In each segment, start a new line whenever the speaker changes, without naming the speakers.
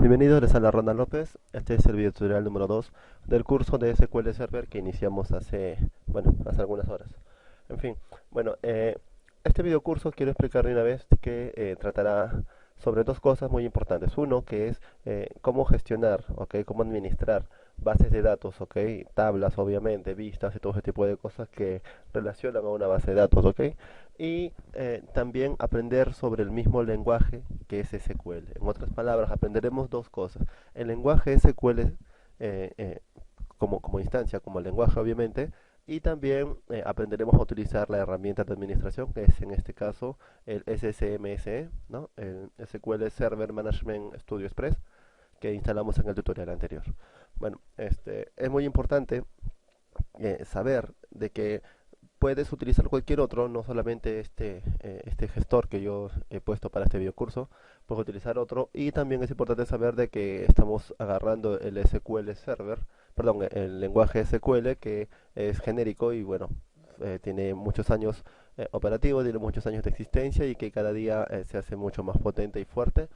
Bienvenidos, les habla Ronald López. Este es el video tutorial número 2 del curso de SQL Server que iniciamos hace algunas horas. En fin, bueno, este video curso quiero explicar de una vez que tratará sobre dos cosas muy importantes. Uno, que es cómo gestionar, cómo administrar bases de datos, tablas, obviamente, vistas y todo ese tipo de cosas que relacionan a una base de datos, y también aprender sobre el mismo lenguaje que es SQL. En otras palabras, aprenderemos dos cosas. El lenguaje SQL como instancia, como lenguaje obviamente, y también aprenderemos a utilizar la herramienta de administración, que es en este caso el SSMSE, ¿no? El SQL Server Management Studio Express, que instalamos en el tutorial anterior. Bueno, es muy importante saber de que puedes utilizar cualquier otro, no solamente este gestor que yo he puesto para este video curso, puedes utilizar otro, y también es importante saber de que estamos agarrando el SQL Server, perdón, el lenguaje SQL que es genérico y bueno, tiene muchos años operativo, tiene muchos años de existencia y que cada día se hace mucho más potente y fuerte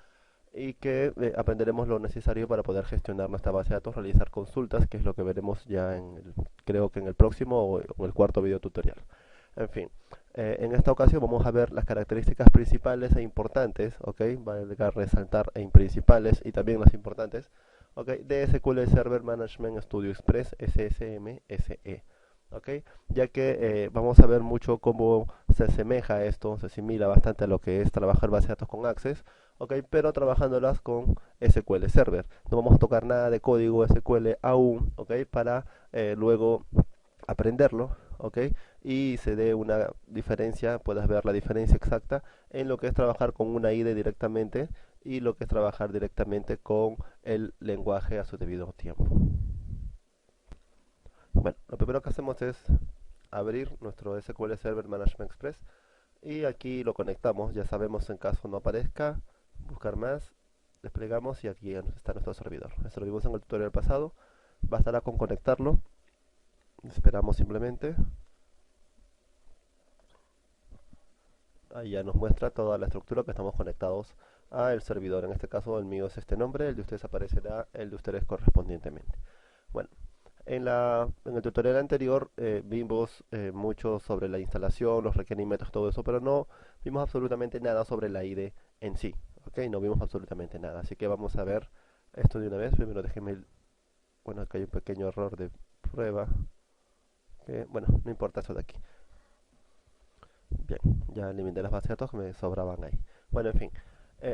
y que aprenderemos lo necesario para poder gestionar nuestra base de datos, realizar consultas, que es lo que veremos ya creo que en el próximo o en el cuarto video tutorial. En fin, en esta ocasión vamos a ver las características principales e importantes, valga resaltar principales y también las importantes, de SQL Server Management Studio Express SSMSE. Ya que vamos a ver mucho cómo se asemeja esto, se asimila bastante a lo que es trabajar base de datos con Access, pero trabajándolas con SQL Server. No vamos a tocar nada de código SQL aún, para luego aprenderlo, y se dé una diferencia, puedas ver la diferencia exacta en lo que es trabajar con una IDE directamente y lo que es trabajar directamente con el lenguaje a su debido tiempo. Bueno, lo primero que hacemos es abrir nuestro SQL Server Management Express y aquí lo conectamos. Ya sabemos, en caso no aparezca, buscar más, desplegamos y aquí está nuestro servidor. Esto lo vimos en el tutorial pasado. Bastará con conectarlo. Esperamos simplemente. Ahí ya nos muestra toda la estructura que estamos conectados al servidor. En este caso el mío es este nombre, el de ustedes aparecerá el de ustedes correspondientemente. Bueno, en el tutorial anterior vimos mucho sobre la instalación, los requerimientos, todo eso, pero no vimos absolutamente nada sobre la IDE en sí. No vimos absolutamente nada, así que vamos a ver esto de una vez. Primero déjenme, bueno, acá hay un pequeño error de prueba, bueno, no importa eso de aquí. Bien, ya eliminé las bases de datos que me sobraban ahí. Bueno, en fin,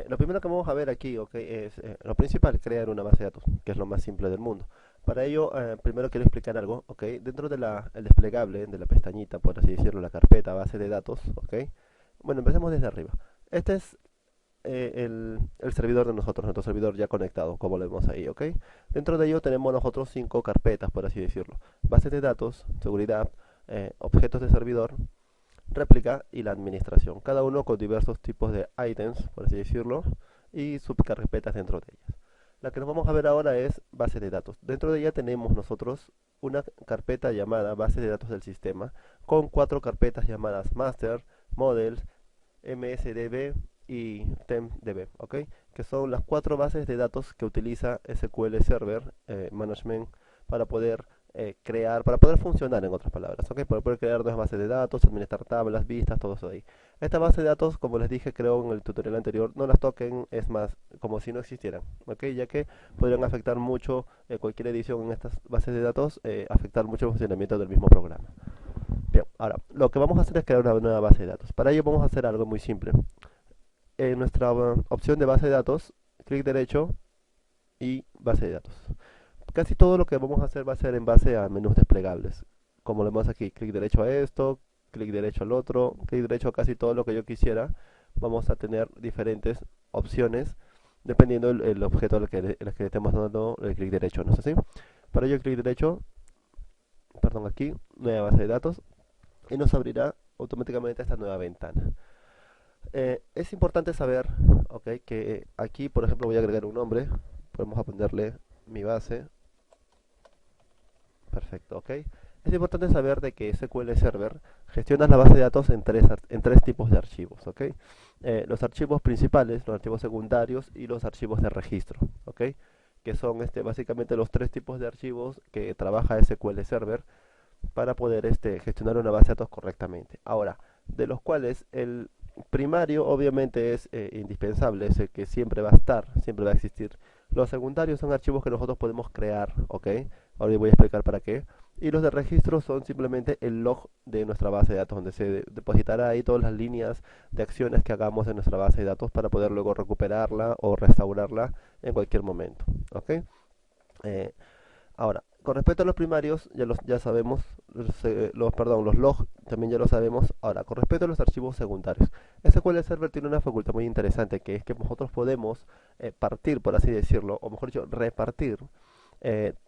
lo primero que vamos a ver aquí, es lo principal, crear una base de datos, que es lo más simple del mundo. Para ello, primero quiero explicar algo, dentro de el desplegable, de la pestañita, por así decirlo, la carpeta base de datos, bueno, empecemos desde arriba. Este es el servidor de nosotros, nuestro servidor ya conectado, como lo vemos ahí, Dentro de ello tenemos nosotros 5 carpetas, por así decirlo. Bases de datos, seguridad, objetos de servidor, réplica y la administración, cada uno con diversos tipos de items, por así decirlo, y subcarpetas dentro de ellas. La que nos vamos a ver ahora es base de datos. Dentro de ella tenemos nosotros una carpeta llamada base de datos del sistema, con 4 carpetas llamadas master, models, msdb y tempdb, que son las 4 bases de datos que utiliza SQL Server Management para poder para poder funcionar, en otras palabras, para poder crear nuevas bases de datos, administrar tablas, vistas, todo eso ahí. Esta base de datos, como les dije creo en el tutorial anterior, no las toquen, es más, como si no existieran, ya que podrían afectar mucho cualquier edición en estas bases de datos, afectar mucho el funcionamiento del mismo programa. Bien, ahora, lo que vamos a hacer es crear una nueva base de datos. Para ello vamos a hacer algo muy simple. En nuestra opción de base de datos, clic derecho y base de datos. Casi todo lo que vamos a hacer va a ser en base a menús desplegables. Como lo vemos aquí, clic derecho a esto, clic derecho al otro, clic derecho a casi todo lo que yo quisiera. Vamos a tener diferentes opciones dependiendo el objeto al que le estemos dando el clic derecho, ¿no es así? Para ello, clic derecho, perdón, aquí, nueva base de datos, y nos abrirá automáticamente esta nueva ventana. Es importante saber, que aquí, por ejemplo, voy a agregar un nombre, podemos ponerle mi base. Perfecto, Es importante saber de que SQL Server gestiona la base de datos en tres tipos de archivos, los archivos principales, los archivos secundarios y los archivos de registro, ¿ok? Que son básicamente los tres tipos de archivos que trabaja SQL Server para poder gestionar una base de datos correctamente. Ahora, de los cuales el primario obviamente es indispensable, es el que siempre va a estar, siempre va a existir. Los secundarios son archivos que nosotros podemos crear, ¿ok? Ahora les voy a explicar para qué. Y los de registro son simplemente el log de nuestra base de datos, donde se depositará ahí todas las líneas de acciones que hagamos en nuestra base de datos para poder luego recuperarla o restaurarla en cualquier momento, ¿ok? Eh, Ahora, con respecto a los primarios, ya sabemos, los logs también ya lo sabemos. Ahora, con respecto a los archivos secundarios, SQL Server tiene una facultad muy interesante que es que nosotros podemos partir, por así decirlo, o mejor dicho, repartir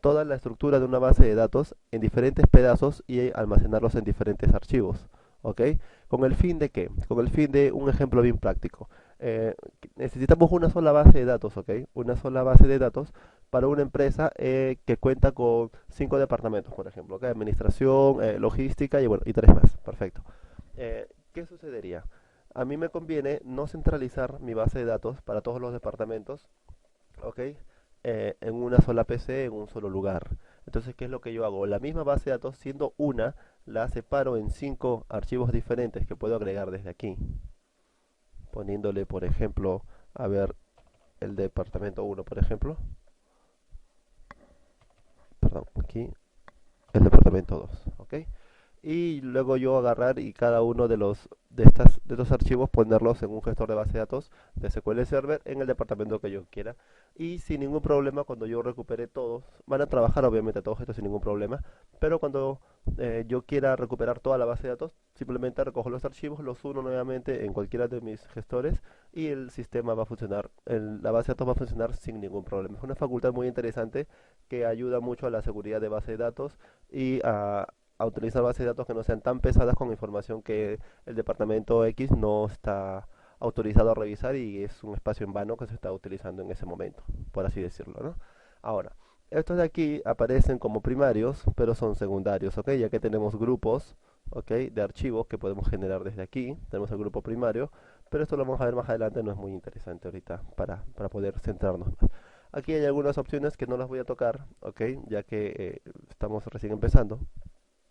toda la estructura de una base de datos en diferentes pedazos y almacenarlos en diferentes archivos. ¿Ok? ¿Con el fin de qué? Con el fin de un ejemplo bien práctico. Necesitamos una sola base de datos, ¿ok? Una sola base de datos para una empresa que cuenta con 5 departamentos, por ejemplo, ¿ok? Administración, logística y, bueno, y 3 más. Perfecto. ¿Qué sucedería? A mí me conviene no centralizar mi base de datos para todos los departamentos, ¿ok? En una sola PC, en un solo lugar. Entonces, ¿qué es lo que yo hago? La misma base de datos, siendo una, la separo en 5 archivos diferentes que puedo agregar desde aquí. Poniéndole, por ejemplo, a ver, el departamento 1, por ejemplo. Perdón, aquí, el departamento 2, ¿ok? Y luego yo agarrar y cada uno de estos archivos ponerlos en un gestor de base de datos de SQL Server en el departamento que yo quiera, y sin ningún problema. Cuando yo recupere todos, van a trabajar obviamente todos estos sin ningún problema, pero cuando yo quiera recuperar toda la base de datos, simplemente recojo los archivos, los uno nuevamente en cualquiera de mis gestores y el sistema va a funcionar, la base de datos va a funcionar sin ningún problema. Es una facultad muy interesante que ayuda mucho a la seguridad de base de datos y a utilizar bases de datos que no sean tan pesadas con información que el departamento X no está autorizado a revisar y es un espacio en vano que se está utilizando en ese momento, por así decirlo, ¿no? Ahora, estos de aquí aparecen como primarios, pero son secundarios, ¿ok? Ya que tenemos grupos, ¿ok? De archivos que podemos generar desde aquí. Tenemos el grupo primario, pero esto lo vamos a ver más adelante, no es muy interesante ahorita para poder centrarnos más. Aquí hay algunas opciones que no las voy a tocar, ¿ok? Ya que estamos recién empezando.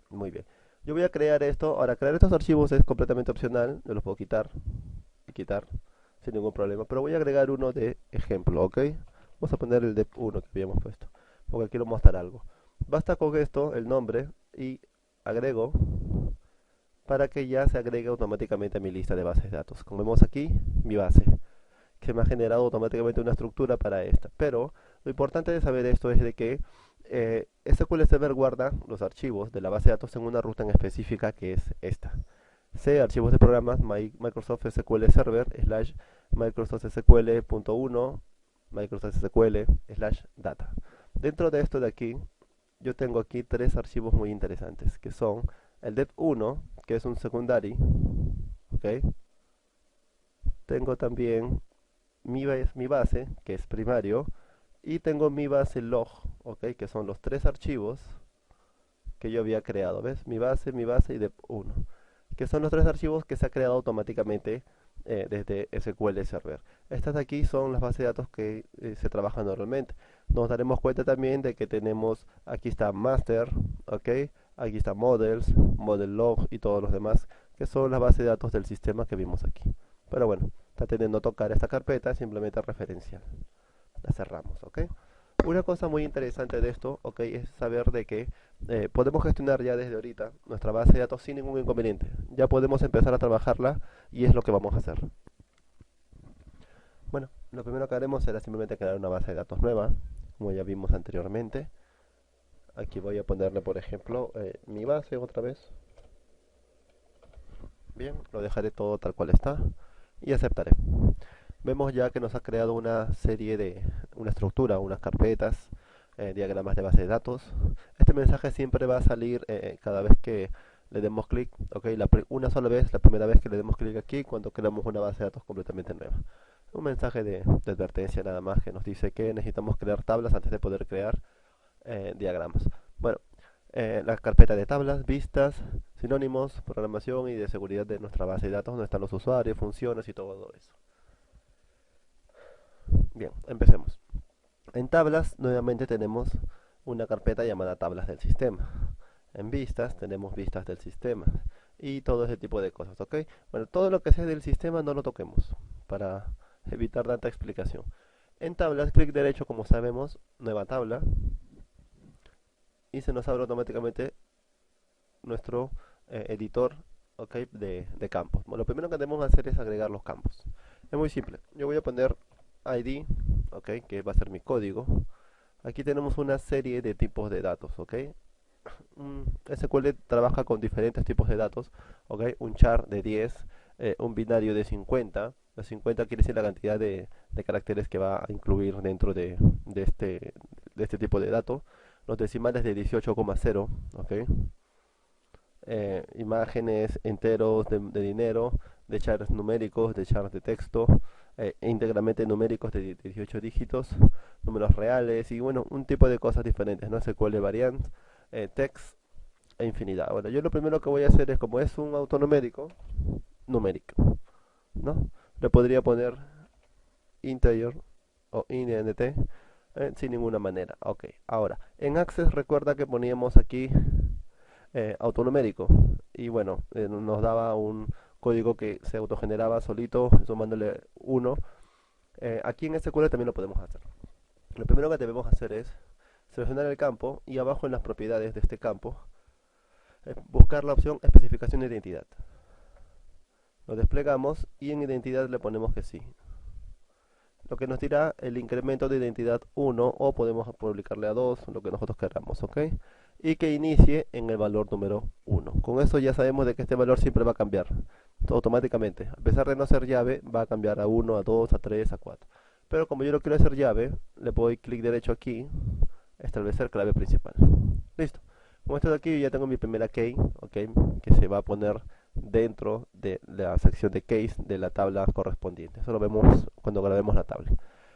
Muy bien. Yo voy a crear esto. Ahora, crear estos archivos es completamente opcional. Yo los puedo quitar y quitar sin ningún problema. Pero voy a agregar uno de ejemplo, ¿ok? Vamos a poner el de uno que habíamos puesto, porque quiero mostrar algo. Basta con esto, el nombre, y agrego para que ya se agregue automáticamente a mi lista de bases de datos. Como vemos aquí, mi base, que me ha generado automáticamente una estructura para esta. Pero lo importante de saber esto es de que SQL Server guarda los archivos de la base de datos en una ruta en específica que es esta. C, archivos de programas, Microsoft SQL Server, Microsoft SQL.1, Microsoft SQL, data. Dentro de esto de aquí, yo tengo aquí 3 archivos muy interesantes, que son el dev1, que es un secondary, ¿ok? Tengo también mi base, que es primario, y tengo mi base log, ¿ok? Que son los 3 archivos que yo había creado, ¿ves? Mi base y dev1, que son los 3 archivos que se ha creado automáticamente desde SQL Server. Estas de aquí son las bases de datos que se trabajan normalmente. Nos daremos cuenta también de que tenemos, aquí está master, ¿ok? Aquí está models, model log y todos los demás, que son las bases de datos del sistema que vimos aquí. Pero bueno, está teniendo a tocar esta carpeta, simplemente referencial. La cerramos, ¿ok? Una cosa muy interesante de esto, ¿ok? Es saber de que podemos gestionar ya desde ahorita nuestra base de datos sin ningún inconveniente. Ya podemos empezar a trabajarla y es lo que vamos a hacer. Bueno, lo primero que haremos será simplemente crear una base de datos nueva, como ya vimos anteriormente. Aquí voy a ponerle, por ejemplo, mi base otra vez. Bien, lo dejaré todo tal cual está y aceptaré. Vemos ya que nos ha creado una estructura, unas carpetas, diagramas de base de datos. Este mensaje siempre va a salir cada vez que le demos clic, ok, una sola vez, la primera vez que le demos clic aquí, cuando creamos una base de datos completamente nueva. Un mensaje de advertencia nada más que nos dice que necesitamos crear tablas antes de poder crear diagramas. Bueno, la carpeta de tablas, vistas, sinónimos, programación y de seguridad de nuestra base de datos, donde están los usuarios, funciones y todo eso. Bien, empecemos. En tablas, nuevamente tenemos una carpeta llamada tablas del sistema. En vistas, tenemos vistas del sistema. Y todo ese tipo de cosas, ¿ok? Bueno, todo lo que sea del sistema no lo toquemos para evitar tanta explicación. En tablas, clic derecho, como sabemos, nueva tabla. Y se nos abre automáticamente nuestro editor, ¿ok? de campos. Bueno, lo primero que tenemos que hacer es agregar los campos. Es muy simple. Yo voy a poner ID, ¿ok? Que va a ser mi código. Aquí tenemos una serie de tipos de datos, ¿ok? SQL trabaja con diferentes tipos de datos, ¿ok? Un char de 10, un binario de 50. La 50 quiere decir la cantidad de caracteres que va a incluir dentro de este tipo de datos. Los decimales de 18,0, ¿ok? Imágenes, enteros de dinero, de chars numéricos, de chars de texto, íntegramente numéricos de 18 dígitos, números reales y bueno, un tipo de cosas diferentes, no sé cuál de variant, text e infinidad. Bueno, yo lo primero que voy a hacer es, como es un autonumérico, numérico, ¿no? Le podría poner integer o int sin ninguna manera. Ok, ahora, en Access recuerda que poníamos aquí autonumérico y bueno, nos daba un código que se autogeneraba solito sumándole 1. Aquí en SQL también lo podemos hacer. Lo primero que debemos hacer es seleccionar el campo y abajo en las propiedades de este campo buscar la opción especificación de identidad. Lo desplegamos y en identidad le ponemos que sí, lo que nos dirá el incremento de identidad 1 o podemos publicarle a 2, lo que nosotros queramos, ¿ok? Y que inicie en el valor número 1. Con eso ya sabemos de que este valor siempre va a cambiar automáticamente. A pesar de no ser llave, va a cambiar a 1, a 2, a 3, a 4. Pero como yo lo quiero hacer llave, le doy clic derecho aquí, establecer clave principal. Listo. Como esto de aquí, yo ya tengo mi primera key, ¿ok? Que se va a poner dentro de la sección de case de la tabla correspondiente. Eso lo vemos cuando grabemos la tabla.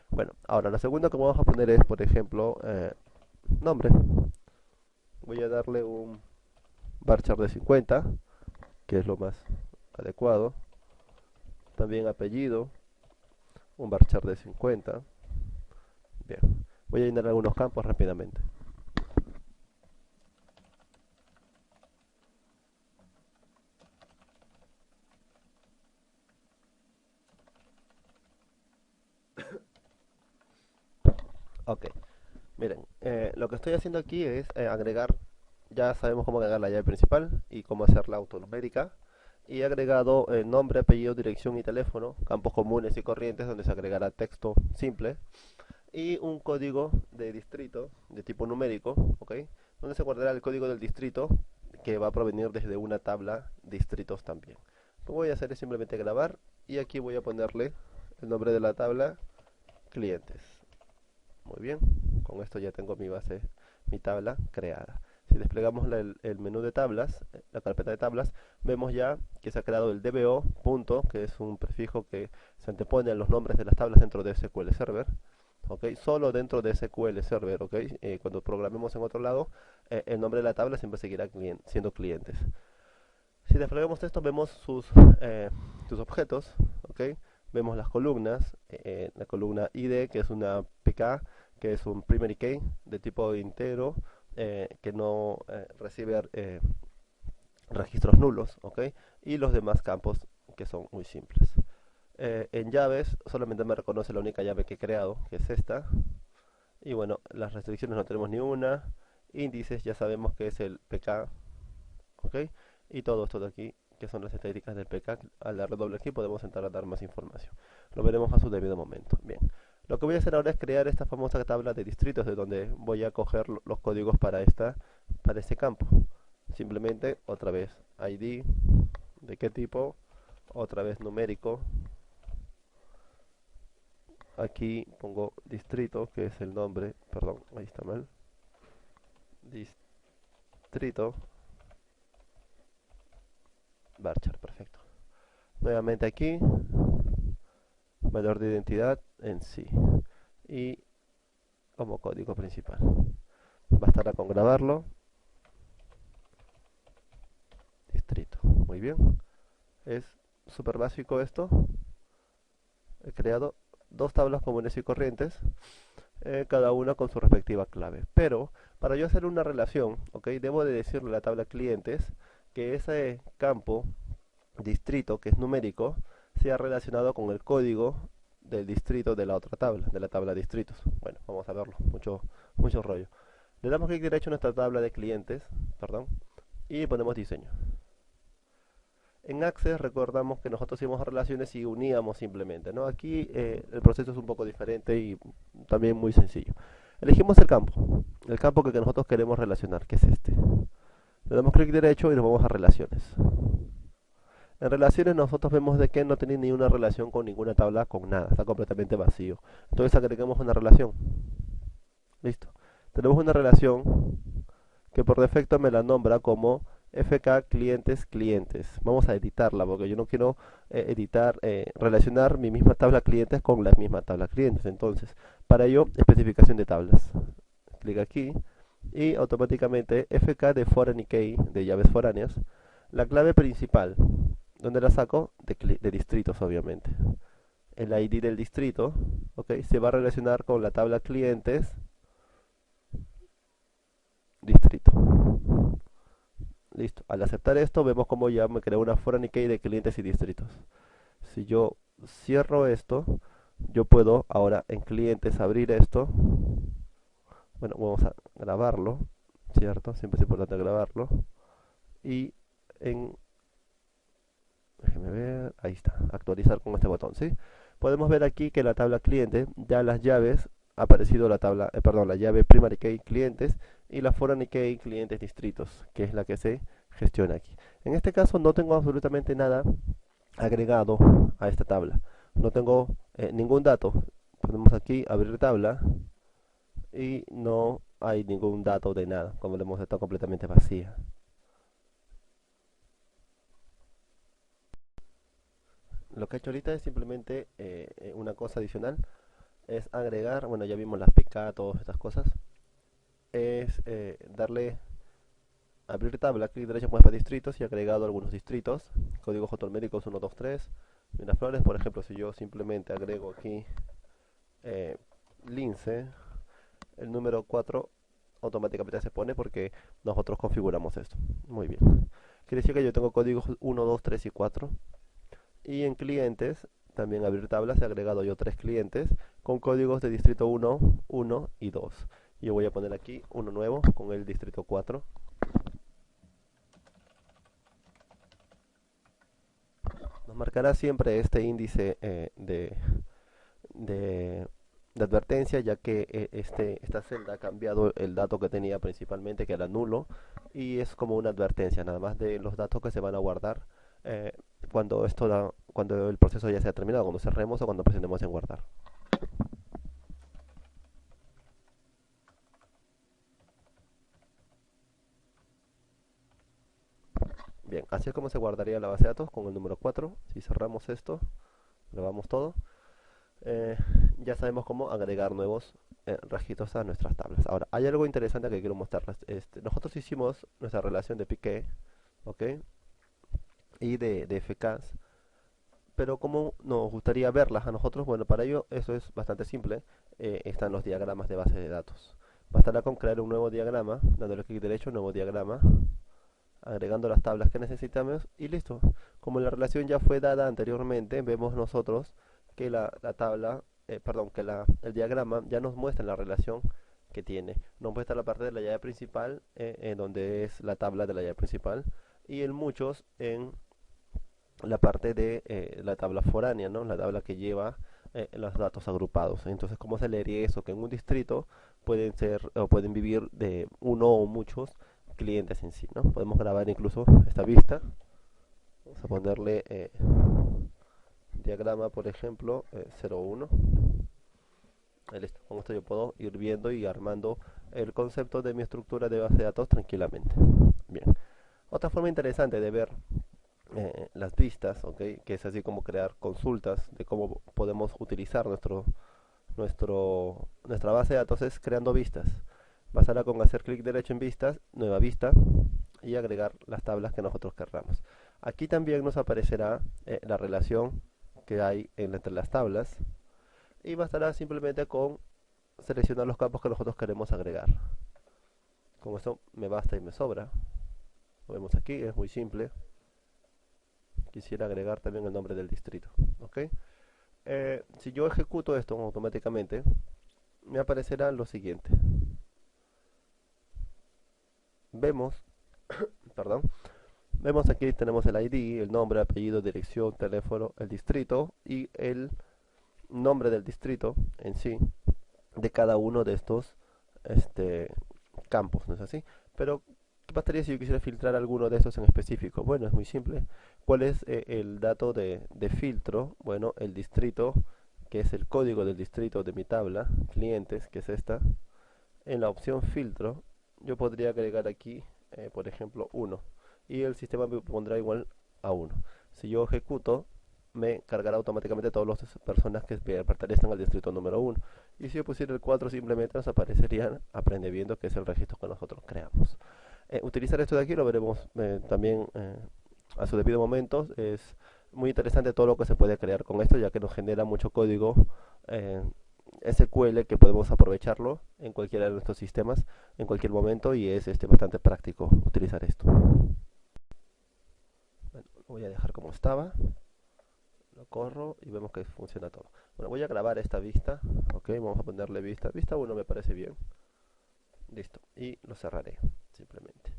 Bueno, ahora la segunda que vamos a poner es, por ejemplo, nombre. Voy a darle un varchar de 50, que es lo más adecuado. También apellido, un varchar de 50. Bien, voy a llenar algunos campos rápidamente. Ok, miren, lo que estoy haciendo aquí es agregar, ya sabemos cómo agregar la llave principal y cómo hacer la autonumérica. Y he agregado nombre, apellido, dirección y teléfono, campos comunes y corrientes donde se agregará texto simple. Y un código de distrito de tipo numérico, ¿ok? Donde se guardará el código del distrito que va a provenir desde una tabla distritos también. Lo que voy a hacer es simplemente grabar y aquí voy a ponerle el nombre de la tabla, clientes. Muy bien, con esto ya tengo mi base, mi tabla creada. Si desplegamos el menú de tablas, la carpeta de tablas, vemos ya que se ha creado el DBO, punto, que es un prefijo que se antepone a los nombres de las tablas dentro de SQL Server. ¿Ok? Solo dentro de SQL Server, ¿ok? Cuando programemos en otro lado, el nombre de la tabla siempre seguirá siendo clientes. Si desplegamos esto, vemos sus objetos, ¿ok? Vemos las columnas, la columna ID, que es una PK, que es un primary key de tipo entero, que no recibe registros nulos, ¿ok? Y los demás campos que son muy simples. En llaves solamente me reconoce la única llave que he creado, que es esta. Y bueno, las restricciones no tenemos ni una. Índices ya sabemos que es el PK, ¿ok? Y todo esto de aquí, que son las estadísticas del PK. Al darle doble aquí podemos entrar a dar más información. Lo veremos a su debido momento. Bien, lo que voy a hacer ahora es crear esta famosa tabla de distritos de donde voy a coger los códigos para este campo. Simplemente otra vez ID, ¿de qué tipo? Otra vez numérico. Aquí pongo distrito, que es el nombre, perdón, ahí está mal. Distrito, varchar, perfecto. Nuevamente aquí, valor de identidad en sí. Y como código principal. Bastará con grabarlo. Distrito, muy bien. Es súper básico esto. He creado dos tablas comunes y corrientes. cada una con su respectiva clave. Pero para yo hacer una relación, ¿ok? Debo de decirle a la tabla clientes que ese campo distrito, que es numérico, sea relacionado con el código del distrito de la otra tabla, de la tabla distritos. Bueno, vamos a verlo, mucho rollo. Le damos clic derecho a nuestra tabla de clientes, perdón, y ponemos diseño. En Access recordamos que nosotros íbamos a relaciones y uníamos simplemente, ¿no? Aquí el proceso es un poco diferente y también muy sencillo. Elegimos el campo que nosotros queremos relacionar, que es este. Le damos clic derecho y nos vamos a relaciones. En relaciones nosotros vemos de que no tiene ni una relación con ninguna tabla, con nada, está completamente vacío. Entonces agregamos una relación. Listo. Tenemos una relación que por defecto me la nombra como FK clientes clientes. Vamos a editarla porque yo no quiero relacionar mi misma tabla clientes con la misma tabla clientes. Entonces, para ello, especificación de tablas. Clic aquí y automáticamente FK de foreign key, de llaves foráneas, la clave principal. ¿Dónde la saco? De distritos, obviamente. El ID del distrito, ok, se va a relacionar con la tabla clientes, distrito. Listo. Al aceptar esto, vemos como ya me creó una foreign key de clientes y distritos. Si yo cierro esto, yo puedo ahora en clientes abrir esto. Bueno, vamos a grabarlo, ¿cierto? Siempre es importante grabarlo. Y en déjeme ver, ahí está, actualizar con este botón, ¿sí? Podemos ver aquí que en la tabla cliente ya las llaves ha aparecido la tabla, perdón, la llave primary key clientes y la foreign key clientes distritos, que es la que se gestiona aquí. En este caso no tengo absolutamente nada agregado a esta tabla. No tengo ningún dato. Ponemos aquí abrir tabla y no hay ningún dato de nada, como vemos está completamente vacía. Lo que he hecho ahorita es simplemente una cosa adicional, es agregar, bueno ya vimos las PK, todas estas cosas, es darle abrir tabla, clic derecho muestra distritos y agregado algunos distritos, códigos automéricos 1, 2, 3, Miraflores, por ejemplo, si yo simplemente agrego aquí Lince, el número 4 automáticamente se pone porque nosotros configuramos esto. Muy bien. Quiere decir que yo tengo códigos 1, 2, 3 y 4. Y en clientes, también abrir tablas, he agregado yo 3 clientes con códigos de distrito 1, 1 y 2. Yo voy a poner aquí uno nuevo con el distrito 4. Nos marcará siempre este índice de, de advertencia, ya que esta celda ha cambiado el dato que tenía principalmente, que era nulo, y es como una advertencia, nada más de los datos que se van a guardar eh, cuando el proceso ya se ha terminado, cuando cerremos o cuando presionemos en guardar. Bien, así es como se guardaría la base de datos con el número 4. Si cerramos esto, grabamos todo, eh, ya sabemos cómo agregar nuevos registros a nuestras tablas. Ahora, hay algo interesante que quiero mostrarles. Nosotros hicimos nuestra relación de piqué, ¿ok? Y de FKs, pero como nos gustaría verlas a nosotros, bueno, para ello eso es bastante simple. Están los diagramas de base de datos. Bastará con crear un nuevo diagrama, dándole clic derecho, nuevo diagrama, agregando las tablas que necesitamos y listo. Como la relación ya fue dada anteriormente, vemos nosotros que la tabla, perdón, que el diagrama ya nos muestra la relación que tiene. Nos muestra la parte de la llave principal, en donde es la tabla de la llave principal, y el muchos en la parte de la tabla foránea, ¿no? La tabla que lleva los datos agrupados. Entonces, ¿cómo se leería eso? Que en un distrito pueden ser o pueden vivir de uno o muchos clientes en sí, ¿no? Podemos grabar incluso esta vista. Vamos a ponerle diagrama, por ejemplo, 01. Listo. Con esto yo puedo ir viendo y armando el concepto de mi estructura de base de datos tranquilamente. Bien. Otra forma interesante de ver las vistas, ¿okay? Que es así como crear consultas de cómo podemos utilizar nuestra base de datos es creando vistas. Bastará con hacer clic derecho en vistas, nueva vista y agregar las tablas que nosotros querramos. Aquí también nos aparecerá la relación que hay entre las tablas y bastará simplemente con seleccionar los campos que nosotros queremos agregar. Con esto me basta y me sobra. Lo vemos aquí, es muy simple. Quisiera agregar también el nombre del distrito. ¿Ok? Si yo ejecuto esto automáticamente, me aparecerá lo siguiente. Vemos, perdón, vemos aquí tenemos el ID, el nombre, apellido, dirección, teléfono, el distrito y el nombre del distrito en sí de cada uno de estos campos, ¿no es así? Pero, ¿qué pasaría si yo quisiera filtrar alguno de estos en específico? Bueno, es muy simple. ¿Cuál es el dato de filtro? Bueno, el distrito, que es el código del distrito de mi tabla, clientes, que es esta. En la opción filtro, yo podría agregar aquí, por ejemplo, 1. Y el sistema me pondrá igual a 1. Si yo ejecuto, me cargará automáticamente todas las personas que pertenecen al distrito número 1. Y si yo pusiera el 4, simplemente nos aparecerían aprendiendo, que es el registro que nosotros creamos. Utilizar esto de aquí lo veremos también a su debido momento. Es muy interesante todo lo que se puede crear con esto, ya que nos genera mucho código SQL que podemos aprovecharlo en cualquiera de nuestros sistemas en cualquier momento, y es bastante práctico utilizar esto. Bueno, lo voy a dejar como estaba. Lo corro y vemos que funciona todo. Bueno, voy a grabar esta vista. Ok, vamos a ponerle vista. Vista 1 me parece bien. Listo. Y lo cerraré, simplemente.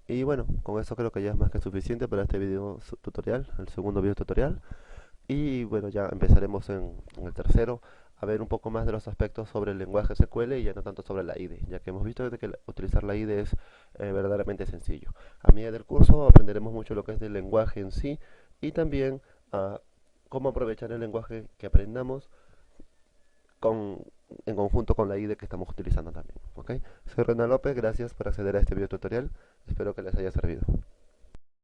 Y bueno, con eso creo que ya es más que suficiente para este video tutorial, el segundo video tutorial. Y bueno, ya empezaremos en el tercero a ver un poco más de los aspectos sobre el lenguaje SQL y ya no tanto sobre la IDE, ya que hemos visto que utilizar la IDE es verdaderamente sencillo. A medida del curso aprenderemos mucho lo que es del lenguaje en sí y también cómo aprovechar el lenguaje que aprendamos en conjunto con la IDE que estamos utilizando también. ¿Ok? Soy Renan López, gracias por acceder a este video tutorial, espero que les haya servido.